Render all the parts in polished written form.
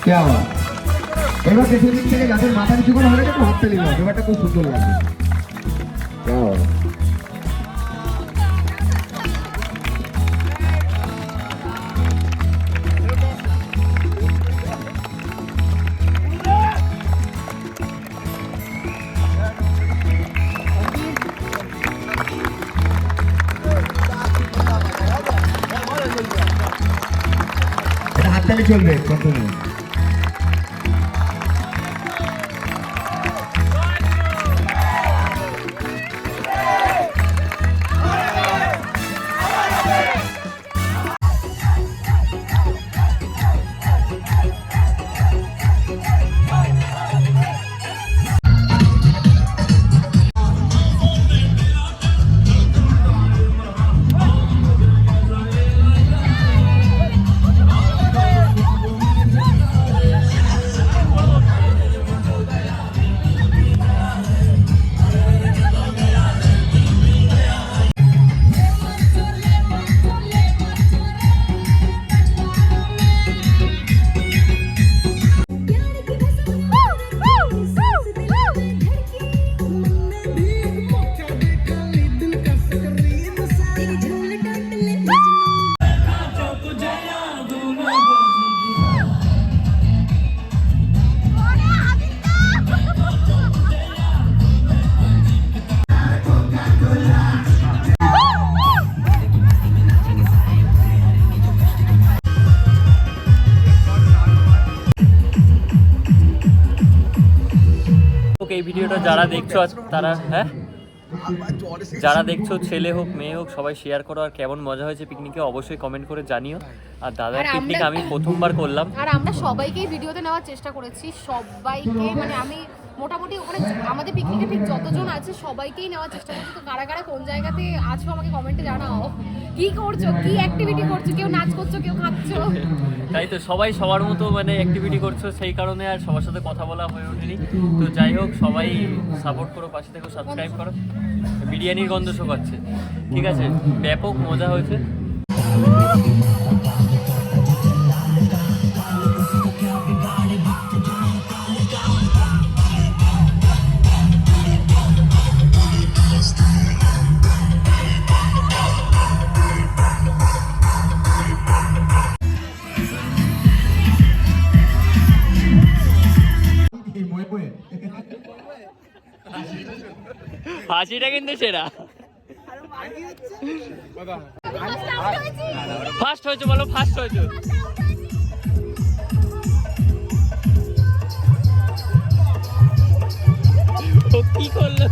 এবার পেছন দিক থেকে যাদের মাথা নিচু করে হবে একটু হাততালি দাও, ব্যাপারটা খুব সুন্দর লাগবে। হাততালি চলবে কন্টিনিউ। এই ভিডিওটা যারা দেখছো তারা যারা দেখছো ছেলে হোক মেয়ে হোক সবাই শেয়ার করো, আর কেমন মজা হয়েছে পিকনিকে অবশ্যই কমেন্ট করে জানিও। আর দাদার পিকনিক আমি প্রথমবার করলাম, আর আমরা সবাইকেই ভিডিওতে নেওয়ার চেষ্টা করেছি, সবাইকে মানে আমি মোটামুটি ওখানে আমাদের পিকনিকে ঠিক যতজন আছে সবাইকেই নেওয়ার চেষ্টা করছি। তো কারা কারা কোন জায়গাতে আছো আমাকে কমেন্টে জানাও, কি করছো, কি অ্যাক্টিভিটি করছো, কেউ নাচ করছো, কেউ খাচ্ছো। তাই তো সবাই সবার মতো মানে অ্যাক্টিভিটি করছো, সেই কারণে আর সবার সাথে কথা বলা হয়ে ওঠেনি। তো যাই হোক সবাই সাপোর্ট করো, পাশে থেকো, সাবস্ক্রাইব করো। বিরিয়ানির গন্ধ শোকাচ্ছে, ঠিক আছে, ব্যাপক মজা হয়েছে। হাসিটা কিন্তু সেরা। ফার্স্ট হয়েছে বলো, ফার্স্ট হয়েছে। কি করলো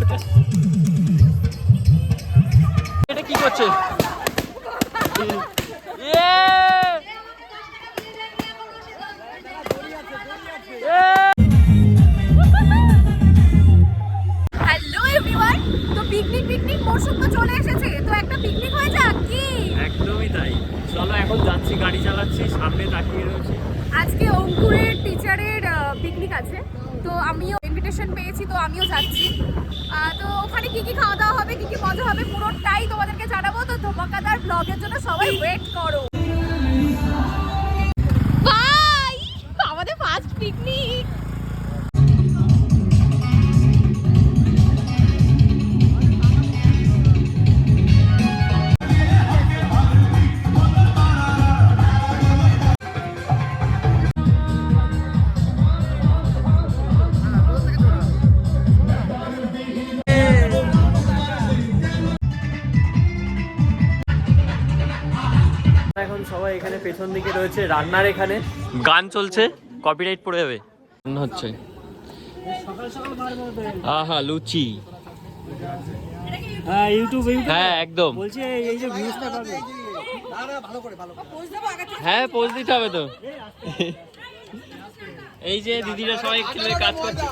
এটা, কি করছে? পিকনিক মরশুম তো চলে এসেছে, তো একটা পিকনিক হয়ে যাক কি? একদমই তাই, চলো এখন যাচ্ছি, গাড়ি চালাচ্ছি, সামনে তাকিয়ে রয়েছি। আজকে অঙ্কুরের টিচারের পিকনিক আছে, তো আমিও ইনভিটেশন পেয়েছি, তো আমিও যাচ্ছি। তো ওখানে কি কি খাওয়া দাওয়া হবে, কি কি মজা হবে পুরোটাই তোমাদেরকে জানাবো। তো ধমাকাদার ব্লগের জন্য সবাই ওয়েট করো। বাই, আমাদের ফার্স্ট পিকনিক। এখন সবাই এখানে পেছন দিকে রয়েছে, রান্নার এখানে গান চলছে, কপিরাইট পড়ে যাবে। রান্না হচ্ছে, আহা লুচি, হ্যাঁ ইউটিউব, হ্যাঁ একদম বলছি এই যে ভিউজটা পাবে। হ্যাঁ পোজ দিতে হবে তো। এই যে দিদিরা সবাই কাজ করছে,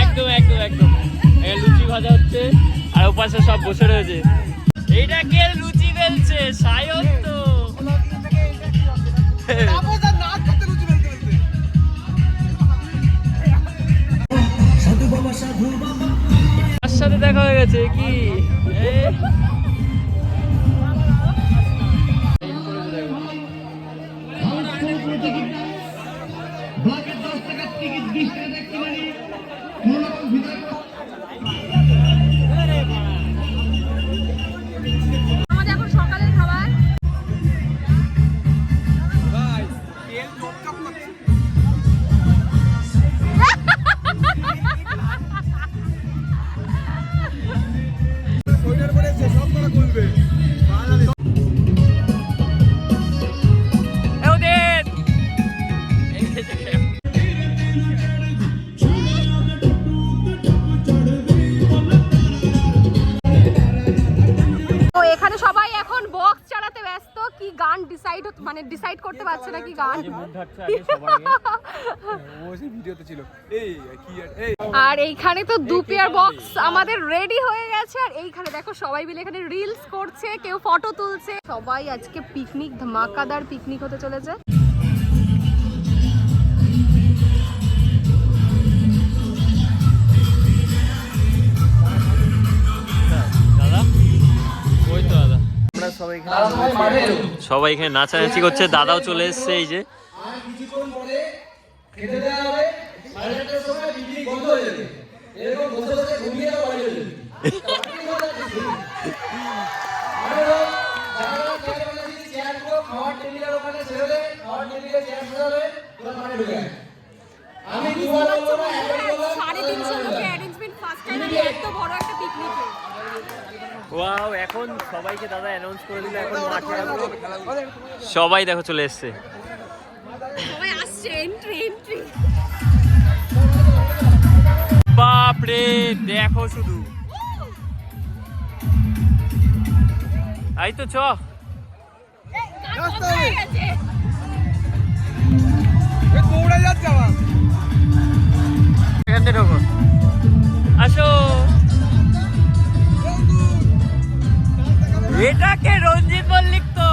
একদম একদম একদম। লুচি ভাজা হচ্ছে আর ওপাশে সব বসে রয়েছে। এইটা কে লুচি বেলছে? সায়ন তো। তার সাথে দেখা হয়ে গেছে কি? তো এখানে সবাই এখন বক্স চালাতে ব্যস্ত, কি গান ডিসাইড করতে পারছে না কি গান। আর এইখানে তো দু পেয়ার বক্স আমাদের রেডি হয়ে গেছে। আর এইখানে দেখো সবাই মিলে এখানে রিলস করছে, কেউ ফটো তুলছে। সবাই আজকে পিকনিক, ধামাকাদার পিকনিক হতে চলেছে। সবাই এখানে নাচানাচি করছে, দাদাও চলে এসছে। এই যে ওয়াও, এখন সবাইকে দাদা অ্যানাউন্স করে দিল, এখন মাঠে সবাই দেখো চলে এসছে। সবাই আসছে, এন্ট্রি। বাপরে দেখো শুধু, এই তো চ আসো। এটাকে রঞ্জিত মল্লিক তো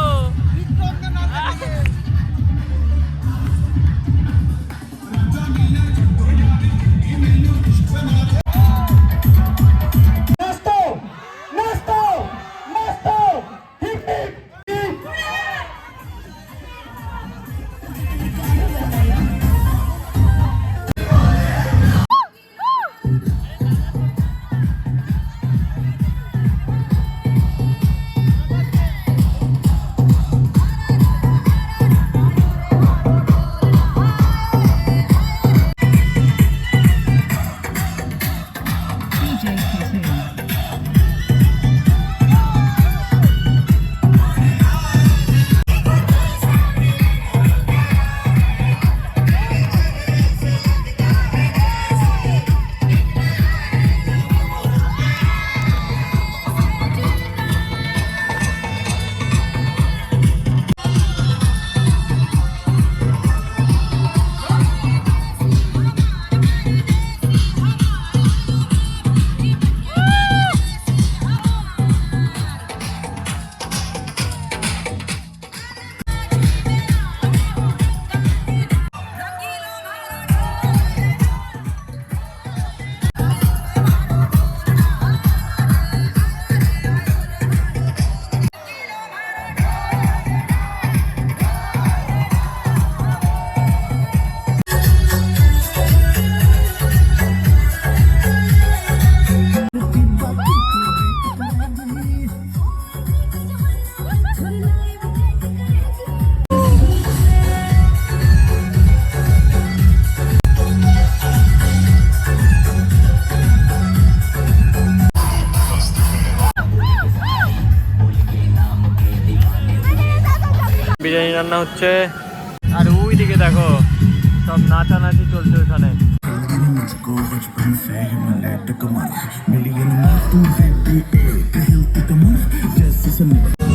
বিরিয়ানি রান্না হচ্ছে। আর ওই দিকে দেখো সব নাচানাচি চলছে ওখানে।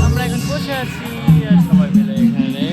আমরা এখন বসে আছি আর সবাই মিলে এখানে।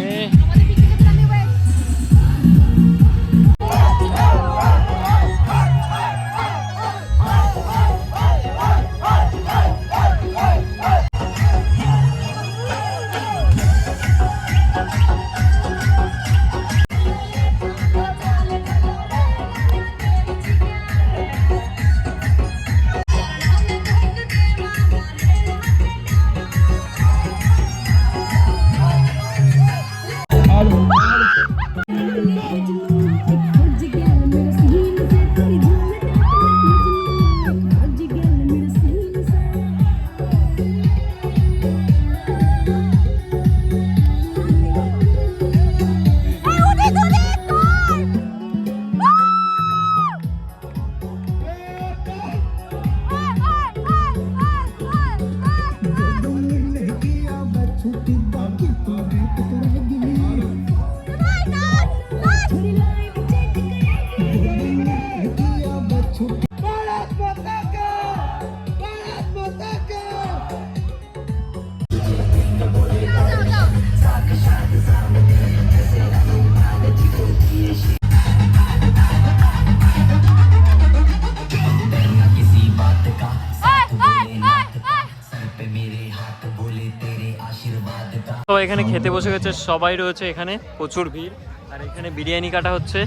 তো এখানে খেতে বসে গেছে সবাই, রয়েছে এখানে প্রচুর ভিড়। আর এখানে বিরিয়ানি কাটা হচ্ছে,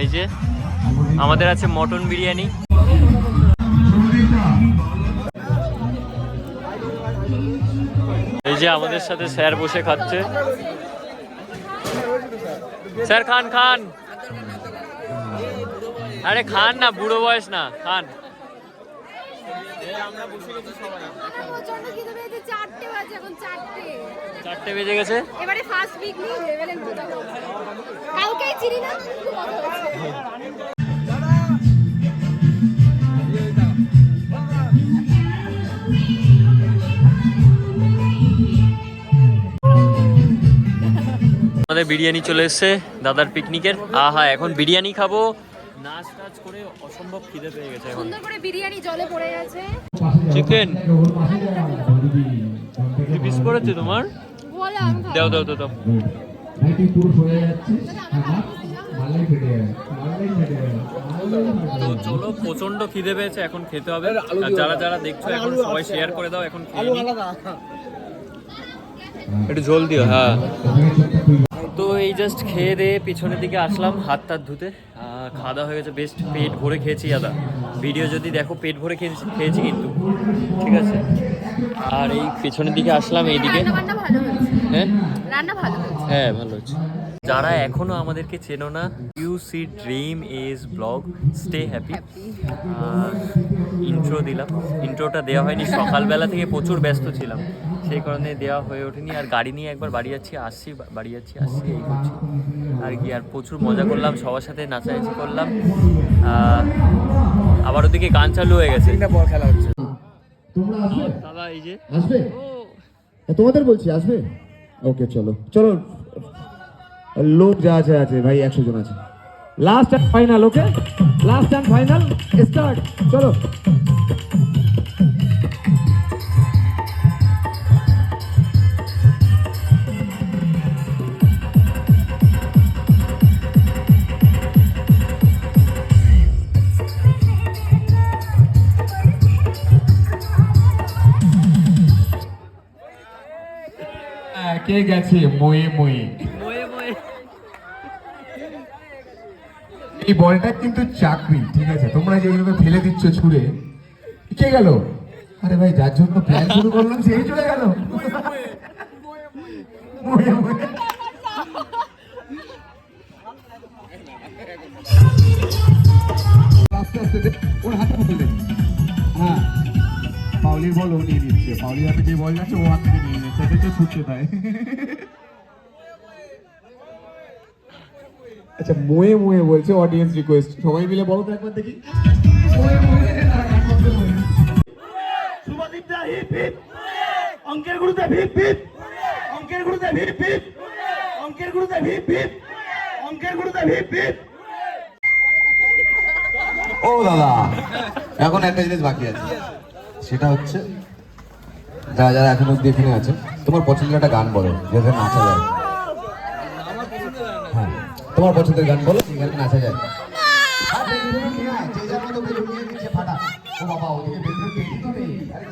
এই যে আমাদের আছে মটন বিরিয়ানি। এই যে আমাদের সাথে স্যার বসে খাচ্ছে। স্যার খান খান, আরে খান না, বুড়ো বয়স না, খান। আমরা বসে গেছি সবাই, প্রচন্ড খিদে পেয়েছে, 4টে বাজে এখন, 4টে বেজে গেছে। এবারে ফার্স্ট উইক নিয়ে লেভেলের মজা করছে। কালকেই চিনি না, খুব মজা হচ্ছে। আমাদের বিরিয়ানি চলে এসছে দাদার পিকনিকের। আহা, এখন বিরিয়ানি খাবো, নাচ টাচ করে অসম্ভব খিদে পেয়ে গেছে এখন। সুন্দর করে বিরিয়ানি জলে পড়ে আছে। চিকেন পিস পড়েছে তোমার, বলে আমি খাবো। দাও দাও দাও দাও। তো চলো, প্রচন্ড খিদে পেয়েছে, এখন খেতে হবে। আর যারা যারা দেখছো এখন সবাই শেয়ার করে দাও, এখন খেয়ে নিই। একটু ঝোল দিও। হ্যাঁ, তো এই জাস্ট খেয়ে দিয়ে পিছনের দিকে আসলাম হাত টাত ধুতে। খাওয়া দাওয়া হয়ে গেছে, বেস্ট পেট ভরে খেয়েছি দাদা। ভিডিও যদি দেখো পেট ভরে খেয়েছি কিন্তু, ঠিক আছে। আর এই পেছনের দিকে আসলাম, এইদিকে। রান্না ভালো হয়েছে। হ্যাঁ রান্না ভালো হয়েছে। হ্যাঁ, ভালো হচ্ছে। যারা এখনো আমাদেরকে চেনো না, UC dream is blog, stay happy. Intro দিলাম, ইন্ট্রোটা দেওয়া হয়নি, সকালবেলা থেকে প্রচুর ব্যস্ত ছিলাম, সেই কারণে দেওয়া হয়ে ওঠেনি। আর গাড়ি নিয়ে একবার বাড়ি যাচ্ছি আসছি, বাড়ি যাচ্ছি আসছি, এই করছি আর কি। আর প্রচুর মজা করলাম, সবার সাথে নাচানাচি করলাম। আবার ওদিকে গান চালু হয়ে গেছে, বল খেলা হচ্ছে। তোমরা আসবে? দাদা এই যে আসবে? তোমাদের বলছি আসবে? ওকে, চলো চলো। লোক যা আছে ভাই, 100 জন আছে। Last and final, okay, last and final start, চলো। কে গেছে ময়ে ময়ে? এই বলটা কিন্তু চাকরি, ঠিক আছে? তোমরা যেগুলোকে ফেলে দিচ্ছ ছুঁড়ে, কে গেল? আরে ভাই, যার জন্য প্ল্যান শুরু করলাম সেই চলে গেল। আস্তে আস্তে ওর হাতে পকড়ে দেবে। হ্যাঁ, পাউলির বল ও নিয়ে নিচ্ছে, পাউলির হাতে যে বল যাচ্ছে ও হাত থেকে নিয়ে নিচ্ছে, সেটা ছুটতে দেয়। আচ্ছা, মোয়ে মোয়ে বলছে অডিয়েন্স রিকোয়েস্ট, সবাই মিলে বলো তো একবার দেখি। শুভদীপদা হিপ হিপ, অঙ্কের গুরুতে হিপ হিপ, অঙ্কের গুরুতে হিপ হিপ, অঙ্কের গুরুতে হিপ হিপ, অঙ্কের গুরুতে হিপ হিপ। ও দাদা, এখন একটা জিনিস বাকি আছে, সেটা হচ্ছে যারা যারা এখন অব্দি এখানে আছে, তোমার পছন্দের একটা গান বলো যেখানে নাচা যায়। হ্যাঁ, তোমার পছন্দের গান বলো, যেখানে নাচা যায়। ও বাবা, ওদিকে বেলুন পেটি তো নেই। আরে